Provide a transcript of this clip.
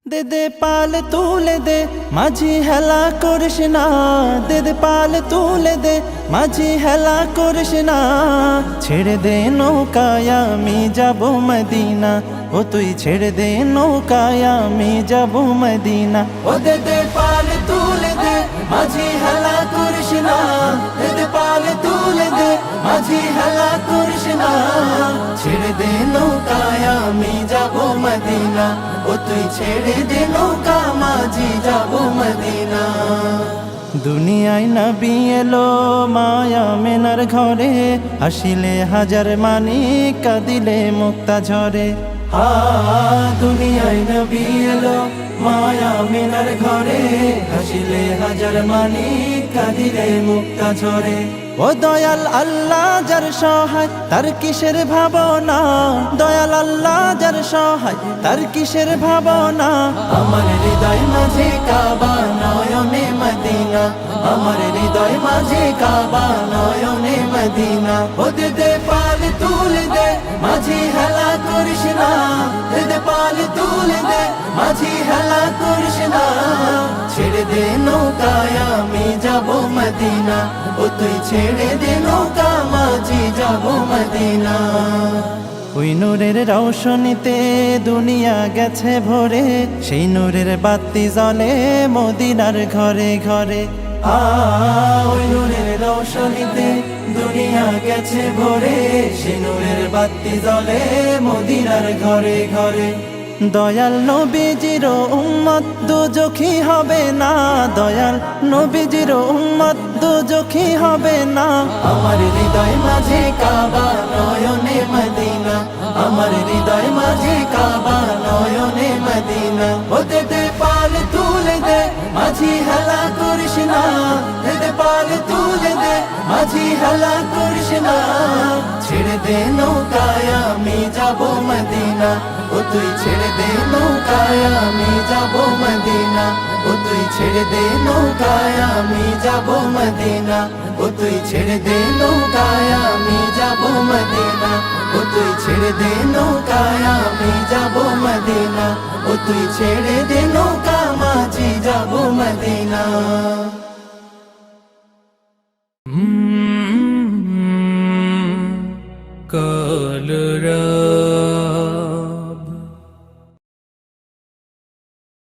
দে দে পাল তুলে দে মাঝি হেলা করিস না, দে দে পাল তুলে দে মাঝি হেলা করিস না। ছেড়ে দে নৌকায় আমি যাব মদিনা, ও তুই ছেড়ে দে নৌকায় আমি যাব মদিনা। ও দে দে পাল তুলে দে মাঝি হেলা করিস না, দে দে পাল তুলে দে মাঝি হেলা করিস না। ছেড়ে দে নৌকায় আমি যাব মদিনা, ও তুই ছেড়ে দে নৌকা মাঝি যাব মদিনা। দুনিয়ায় নবী এলো মায়া মেনার ঘরে, হাসিলে হাজার মানি কাঁদিলে মুক্তা ঝরে। দুনিয়ায় নবী এলো মায়া মেনার ঘরে, হাসিলে হাজার মানি কাঁদিলে মুক্তা ঝরে। ও দয়াল আল্লাহ যার সহায় তার কিসের ভাবনা, দয়াল আল্লাহ যার সহায় তার কিসের ভাবনা। আমার হৃদয় মাঝে কাবা নয়নে মদিনা, আমার হৃদয় মাঝে কাবা নয়নে মদিনা। ও দে দে পাল তুলে দে মাঝি হেলা করিস না, দে দে পাল তুলে দে মাঝি হেলা করিস না। ছেড়ে দে নৌকায় আমি যাব মদিনা, ও তুই ছেড়ে দে নৌকা মাঝি যাব মদিনা। ওই নূরের রৌশনীতে দুনিয়া গেছে ভরে, সেই নূরের বাতি জ্বলে মদিনার ঘরে ঘরে। ওই নূরের রৌশনীতে দুনিয়া গেছে ভরে, সেই নূরের বাতি জ্বলে মদিনার ঘরে ঘরে। দয়াল নবীজির উম্মত দুজখী হবে না, দয়াল নবীজির উম্মত দুজখী হবে না। আমার হৃদয় মাঝে কাবা নয়নে মদিনা, আমার হৃদয় মাঝে কাবা নয়নে মদিনা। ও দে দে পাল তুলে দে মাঝি হেলা করিস না, দে দে পাল তুলে দে মাঝি হেলা করিস না। ছেড়ে দে নৌকায় আমি যাব মদিনা, ও তুই ছেড়ে দে নৌকায় আমি যাব মদিনা, ও তুই ছেড়ে দে নৌকায় আমি যাব মদিনা, ও তুই ছেড়ে দে নৌকায় আমি যাব মদিনা, ও তুই ছেড়ে দে নৌকায় আমি যাব মদিনা, ও তুই ছেড়ে দে নৌকা মাঝি যাব মদিনা।